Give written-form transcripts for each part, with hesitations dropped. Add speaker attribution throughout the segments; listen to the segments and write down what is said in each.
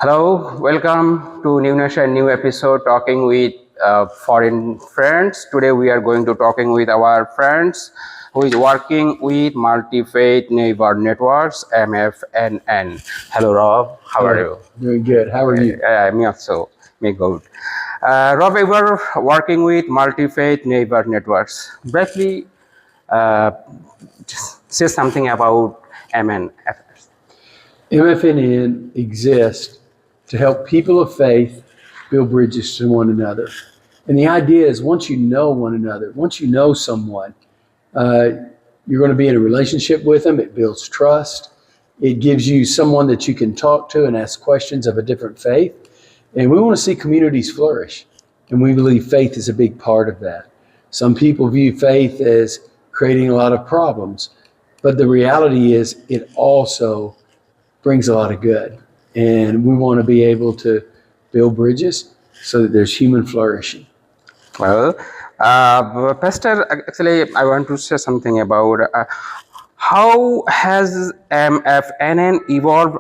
Speaker 1: Hello, welcome to New Nation, new episode talking with foreign friends. Today we are going to talking with our friends who is working with multi-faith neighbor networks, MFNN. Hello, Rob. How are
Speaker 2: Hey,
Speaker 1: you?
Speaker 2: doing good. How are you?
Speaker 1: Me also. Me good. Rob, we were working with multi-faith neighbor networks. Briefly, uh, just say something about MNF.
Speaker 2: MFNN exists to help people of faith build bridges to one another. And the idea is once you know one another, once you know someone, uh, you're going to be in a relationship with them. It builds trust. It gives you someone that you can talk to and ask questions of a different faith. And we want to see communities flourish. And we believe faith is a big part of that. Some people view faith as creating a lot of problems, but the reality is it also brings a lot of good. And we want to be able to build bridges so that there's human flourishing.
Speaker 1: Well, Pastor, actually, I want to say something about how has MFNN evolved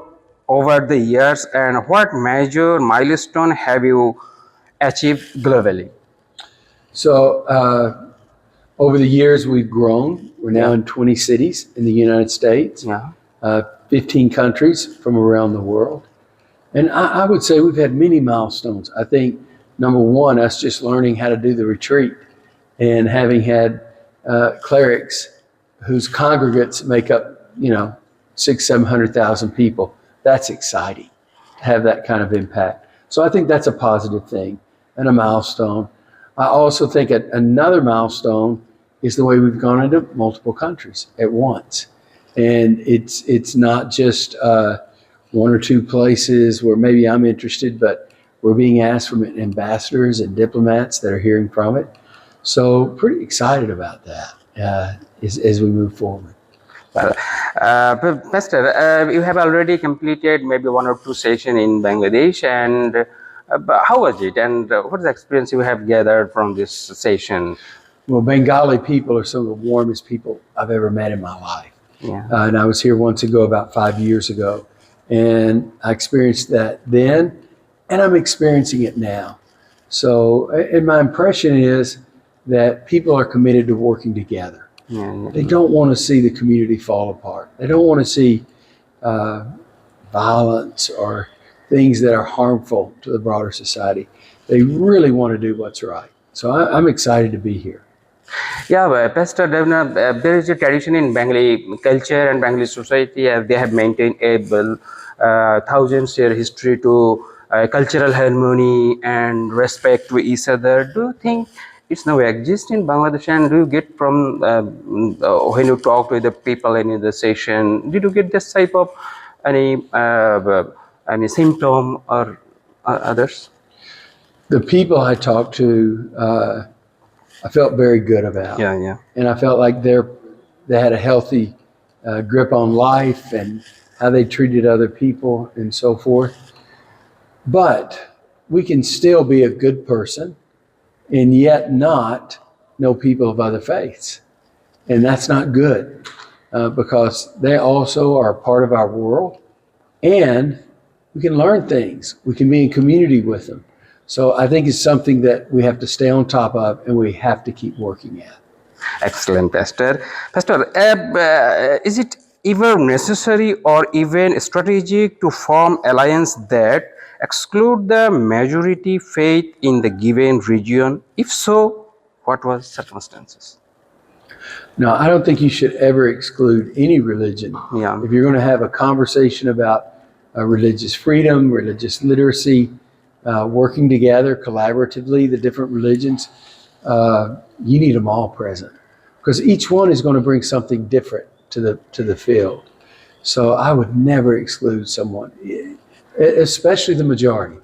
Speaker 1: over the years, and what major milestone have you achieved globally?
Speaker 2: So, over the years, we've grown. We're now in 20 cities in the United States,
Speaker 1: Yeah.
Speaker 2: 15 countries from around the world. And I would say we've had many milestones. I think number one, us just learning how to do the retreat and having had clerics whose congregates make up, six, 700,000 people. That's exciting to have that kind of impact. So I think that's a positive thing and a milestone. I also think another milestone is the way we've gone into multiple countries at once. And it's not just one or two places where maybe I'm interested, but we're being asked from ambassadors and diplomats that are hearing from it. So pretty excited about that as we move forward.
Speaker 1: Well, Pastor, you have already completed maybe one or two sessions in Bangladesh, and how was it? And what is the experience you have gathered from this session?
Speaker 2: Well, Bengali people are some of the warmest people I've ever met in my life.
Speaker 1: Yeah.
Speaker 2: And I was here once ago, about 5 years ago, and I experienced that then, and I'm experiencing it now. So, and my impression is that people are committed to working together.
Speaker 1: Yeah.
Speaker 2: They don't want to see the community fall apart. They don't want to see violence or things that are harmful to the broader society. They really want to do what's right. So I'm excited to be here.
Speaker 1: Yeah, Pastor Devna, there is a tradition in Bengali culture and Bengali society. They have maintained a thousands year history to cultural harmony and respect to each other. Do you think it's now exist in Bangladesh? And do you get from when you talk with the people in the session? Did you get this type of any symptom or others?
Speaker 2: The people I talked to, I felt very good about.
Speaker 1: Yeah, yeah.
Speaker 2: And I felt like they had a healthy grip on life and how they treated other people and so forth. But we can still be a good person and yet not know people of other faiths. And that's not good because they also are a part of our world and we can learn things. We can be in community with them. So I think it's something that we have to stay on top of and we have to keep working at.
Speaker 1: Excellent, Pastor. Pastor, is it ever necessary or even strategic to form alliance that exclude the majority faith in the given region? If so, what was circumstances?
Speaker 2: No, I don't think you should ever exclude any religion.
Speaker 1: Yeah.
Speaker 2: If you're going to have a conversation about religious freedom, religious literacy, working together collaboratively, the different religions, you need them all present because each one is going to bring something different to the field. So I would never exclude someone, especially the majority,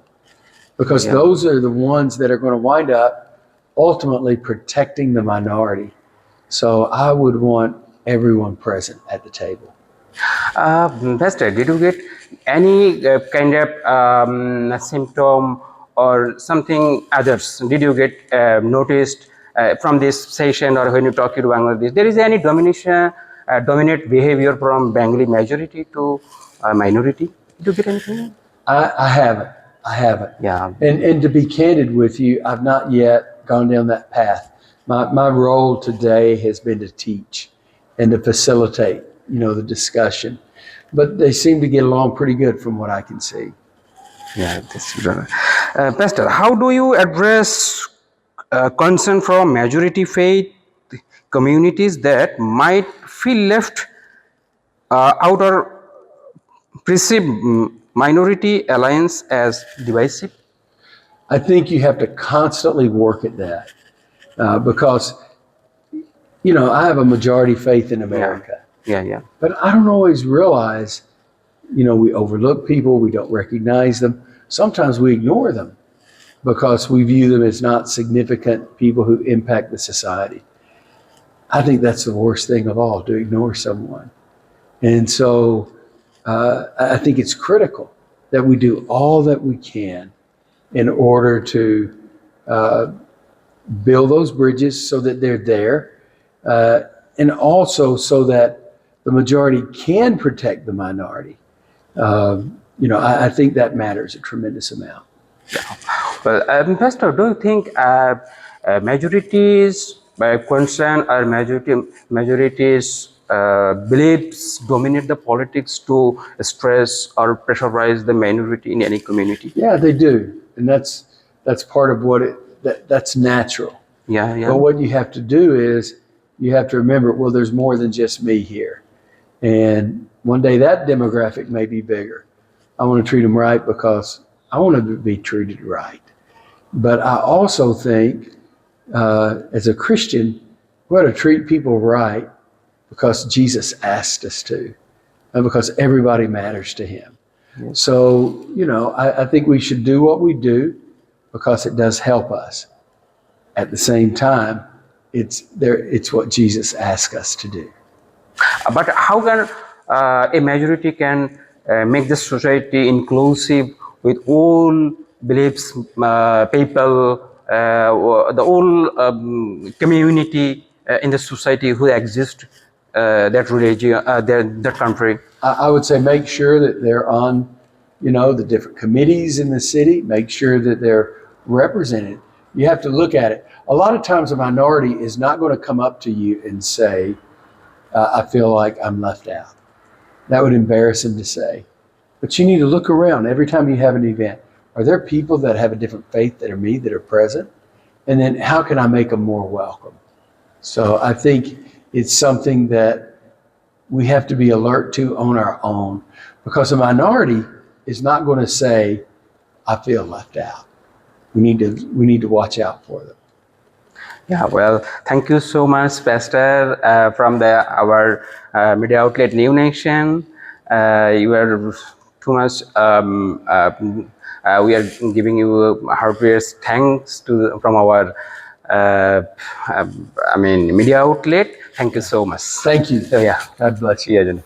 Speaker 2: because
Speaker 1: Yeah.
Speaker 2: those are the ones that are going to wind up ultimately protecting the minority. So I would want everyone present at the table.
Speaker 1: Pastor, did you get any kind of symptom or something others? Did you get noticed from this session or when you talk to Bangladesh? There is any dominant behavior from Bengali majority to minority? Did you get anything?
Speaker 2: I haven't. I haven't.
Speaker 1: Yeah.
Speaker 2: And to be candid with you, I've not yet gone down that path. My role today has been to teach and to facilitate, the discussion. But they seem to get along pretty good from what I can see.
Speaker 1: Yeah, this Pastor, how do you address concern from majority faith communities that might feel left out or perceive minority alliance as divisive?
Speaker 2: I think you have to constantly work at that because, I have a majority faith in America.
Speaker 1: Yeah.
Speaker 2: But I don't always realize, we overlook people, we don't recognize them. Sometimes we ignore them because we view them as not significant people who impact the society. I think that's the worst thing of all, to ignore someone. And so I think it's critical that we do all that we can in order to build those bridges so that they're there, and also so that the majority can protect the minority. I think that matters a tremendous amount.
Speaker 1: Well, Pastor, do you think majorities concern or majorities beliefs dominate the politics to stress or pressurize the minority in any community?
Speaker 2: Yeah, they do, and that's part of that's natural.
Speaker 1: Yeah.
Speaker 2: But what you have to do is you have to remember, well, there's more than just me here, and one day that demographic may be bigger. I want to treat them right because I want to be treated right. But I also think, as a Christian, we ought to treat people right because Jesus asked us to, and because everybody matters to him.
Speaker 1: Yes.
Speaker 2: So, I think we should do what we do because it does help us. At the same time, it's what Jesus asked us to do.
Speaker 1: But how can a majority can make the society inclusive with all beliefs, people, the whole community in the society who exist, that religion, that country?
Speaker 2: I would say make sure that they're on, the different committees in the city. Make sure that they're represented. You have to look at it. A lot of times a minority is not going to come up to you and say, I feel like I'm left out. That would embarrass them to say. But you need to look around every time you have an event. Are there people that have a different faith than me that are present? And then how can I make them more welcome? So I think it's something that we have to be alert to on our own, because a minority is not going to say, I feel left out. We need to watch out for them.
Speaker 1: Yeah, well, thank you so much, Pastor, from our media outlet New Nation. You are too much. We are giving you heartiest thanks from our media outlet. Thank you so much.
Speaker 2: Thank you.
Speaker 1: So yeah,
Speaker 2: God bless you.
Speaker 1: yeah.